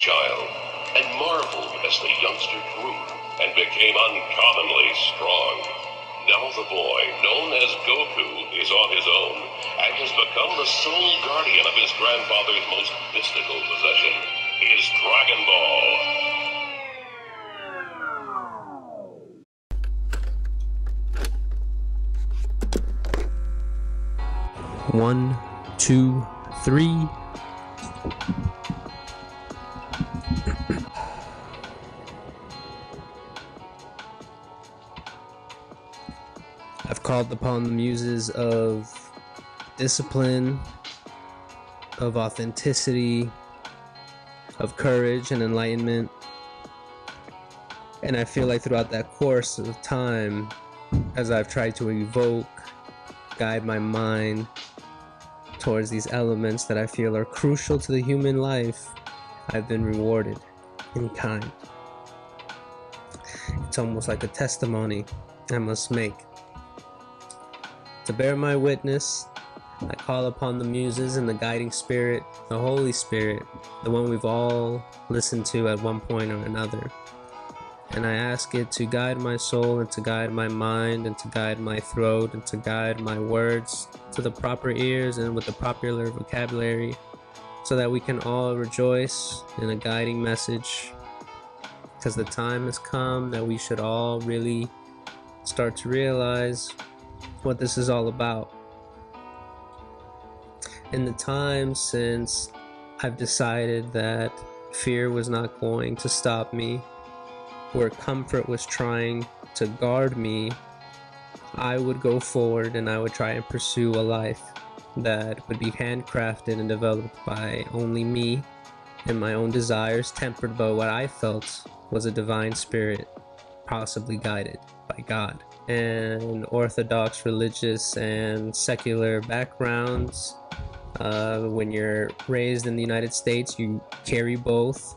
child, and marveled as the youngster grew and became uncommonly strong. Now the boy, known as Goku, is on his own and has become the sole guardian of his grandfather's most mystical possession, his Dragon Ball. 1, 2, 3. I've called upon the muses of discipline, of authenticity, of courage and enlightenment. And I feel like throughout that course of time, as I've tried to evoke, guide my mind towards these elements that I feel are crucial to the human life, I've been rewarded in kind. It's almost like a testimony I must make. To bear my witness, I call upon the muses and the guiding spirit, the Holy Spirit, the one we've all listened to at one point or another. And I ask it to guide my soul and to guide my mind and to guide my throat and to guide my words to the proper ears and with the popular vocabulary, so that we can all rejoice in a guiding message, because the time has come that we should all really start to realize what this is all about. In the time since I've decided that fear was not going to stop me, where comfort was trying to guard me, I would go forward and I would try and pursue a life that would be handcrafted and developed by only me and my own desires, tempered by what I felt was a divine spirit, possibly guided by God. And orthodox religious and secular backgrounds, when you're raised in the United States, you carry both.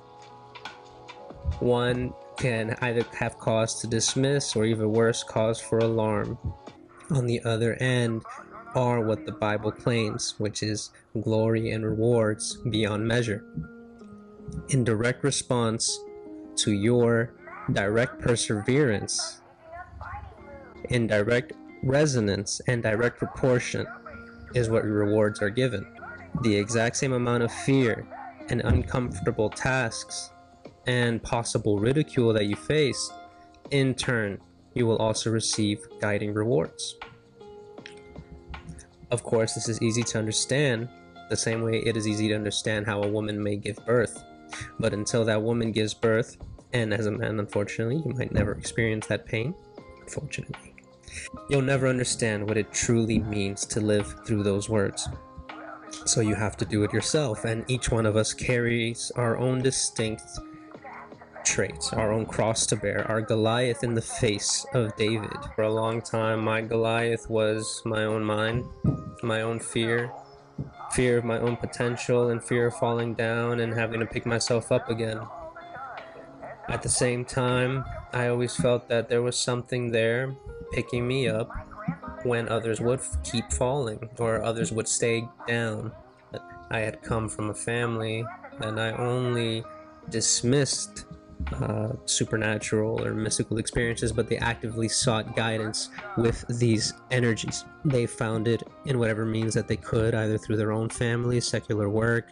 One can either have cause to dismiss or even worse, cause for alarm. On the other end are what the Bible claims, which is glory and rewards beyond measure. In direct response to your direct perseverance, in direct resonance and direct proportion is what your rewards are given. The exact same amount of fear and uncomfortable tasks and possible ridicule that you face, in turn, you will also receive guiding rewards. Of course, this is easy to understand, the same way it is easy to understand how a woman may give birth. But until that woman gives birth, and as a man, unfortunately, you might never experience that pain, unfortunately, you'll never understand what it truly means to live through those words. So you have to do it yourself, and each one of us carries our own distinct traits, our own cross to bear, our Goliath in the face of David. For a long time, my Goliath was my own mind, my own fear of my own potential, and fear of falling down and having to pick myself up again. At the same time, I always felt that there was something there picking me up when others would keep falling or others would stay down. I had come from a family that not only dismissed supernatural or mystical experiences, but they actively sought guidance with these energies. They found it in whatever means that they could, either through their own family, secular work,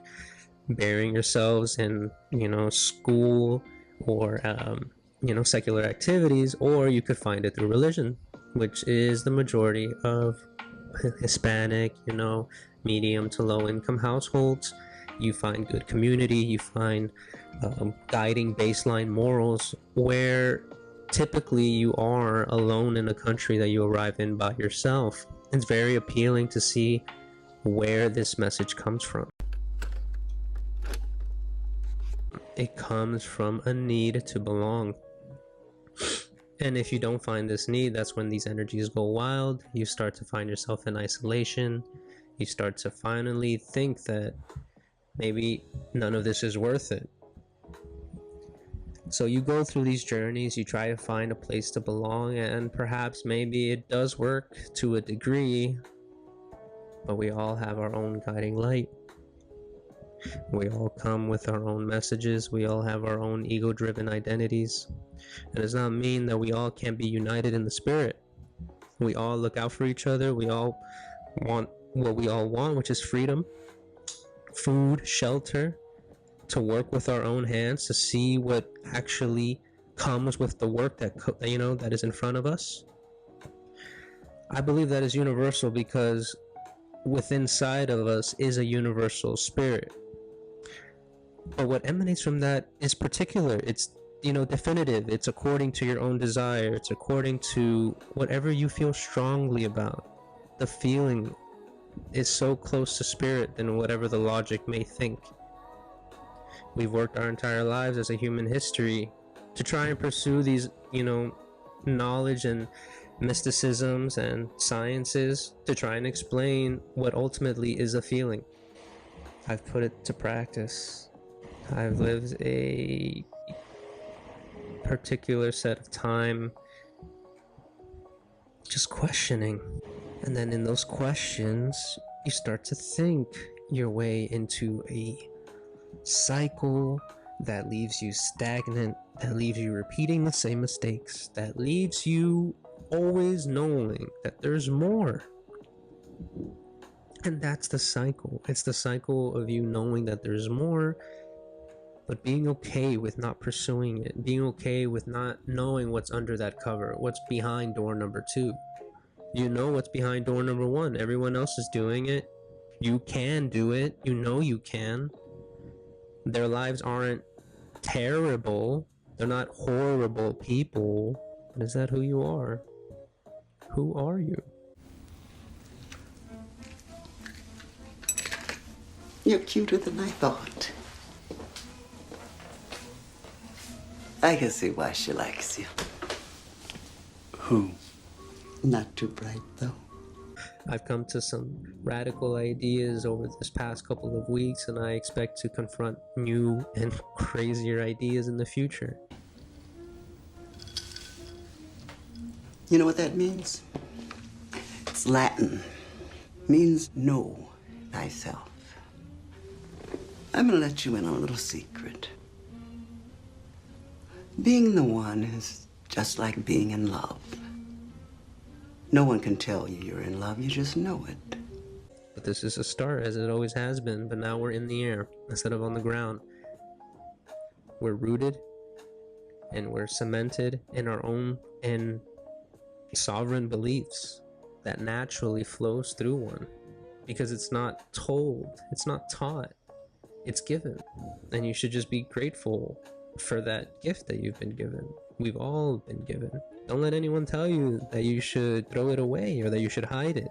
burying yourselves in, school, or secular activities, or you could find it through religion, which is the majority of Hispanic, medium to low income households. You find good community, you find guiding baseline morals, where typically you are alone in a country that you arrive in by yourself. It's very appealing to see where this message comes from. It comes from a need to belong. And if you don't find this need, that's when these energies go wild. You start to find yourself in isolation. You start to finally think that maybe none of this is worth it. So you go through these journeys, you try to find a place to belong, and perhaps maybe it does work to a degree, but we all have our own guiding light. We all come with our own messages. We all have our own ego-driven identities. It does not mean that we all can't be united in the spirit. We all look out for each other. We all want what we all want, which is freedom, food, shelter, to work with our own hands, to see what actually comes with the work that is in front of us. I believe that is universal because within inside of us is a universal spirit. But what emanates from that is particular. It's definitive. It's according to your own desire. It's according to whatever you feel strongly about. The feeling is so close to spirit than whatever the logic may think. We've worked our entire lives as a human history to try and pursue these, knowledge and mysticisms and sciences to try and explain what ultimately is a feeling. I've put it to practice. I've lived a particular set of time just questioning. And then in those questions, you start to think your way into a cycle that leaves you stagnant, that leaves you repeating the same mistakes, that leaves you always knowing that there's more. And that's the cycle. It's the cycle of you knowing that there's more, but being okay with not pursuing it, being okay with not knowing what's under that cover, what's behind door number 2. You know what's behind door number 1. Everyone else is doing it. You can do it. You know you can. Their lives aren't terrible. They're not horrible people. But is that who you are? Who are you? You're cuter than I thought. I can see why she likes you. Who? Not too bright, though. I've come to some radical ideas over this past couple of weeks, and I expect to confront new and crazier ideas in the future. You know what that means? It's Latin. Means know thyself. I'm gonna let you in on a little secret. Being the one is just like being in love. No one can tell you you're in love, you just know it. But this is a start, as it always has been, but now we're in the air instead of on the ground. We're rooted and we're cemented in our own and sovereign beliefs that naturally flows through one, because it's not told, it's not taught, it's given. And you should just be grateful for that gift that you've been given. We've all been given. Don't let anyone tell you that you should throw it away, or that you should hide it,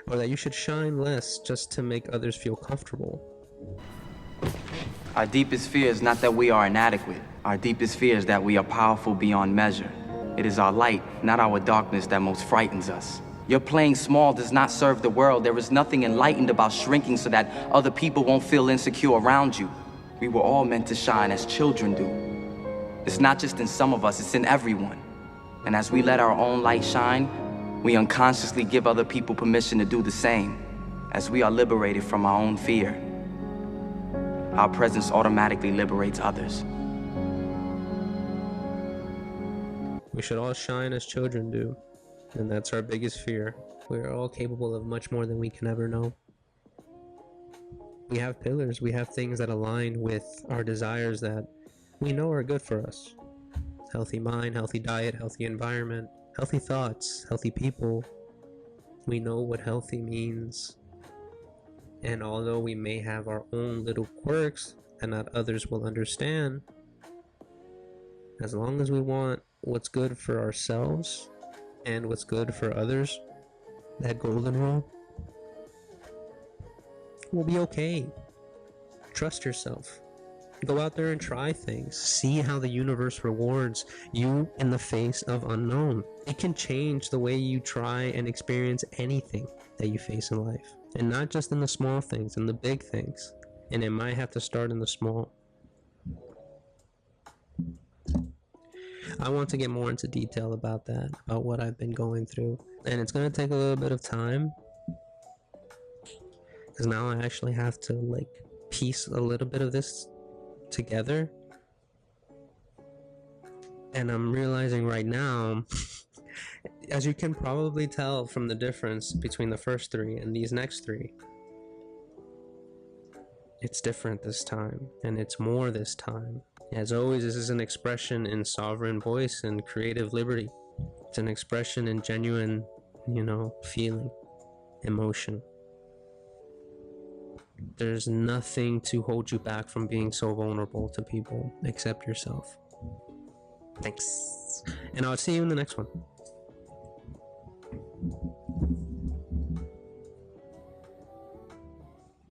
or that you should shine less just to make others feel comfortable. Our deepest fear is not that we are inadequate. Our deepest fear is that we are powerful beyond measure. It is our light, not our darkness, that most frightens us. Your playing small does not serve the world. There is nothing enlightened about shrinking so that other people won't feel insecure around you. We were all meant to shine as children do. It's not just in some of us, it's in everyone. And as we let our own light shine, we unconsciously give other people permission to do the same. As we are liberated from our own fear, our presence automatically liberates others. We should all shine as children do, and that's our biggest fear. We are all capable of much more than we can ever know. We have pillars, we have things that align with our desires that we know are good for us. Healthy mind, healthy diet, healthy environment, healthy thoughts, healthy people. We know what healthy means. And although we may have our own little quirks that not others will understand, as long as we want what's good for ourselves and what's good for others, that golden rule, we'll be okay. Trust yourself. Go out there and try things. See how the universe rewards you in the face of unknown. It can change the way you try and experience anything that you face in life. And not just in the small things, in the big things. And it might have to start in the small. I want to get more into detail about that, about what I've been going through. And it's going to take a little bit of time, because now I actually have to piece a little bit of this together, and I'm realizing right now, as you can probably tell from the difference between the first three and these next three, it's different this time, and it's more this time. As always, this is an expression in sovereign voice and creative liberty. It's an expression in genuine, feeling, emotion. There's nothing to hold you back from being so vulnerable to people except yourself. Thanks. And I'll see you in the next one.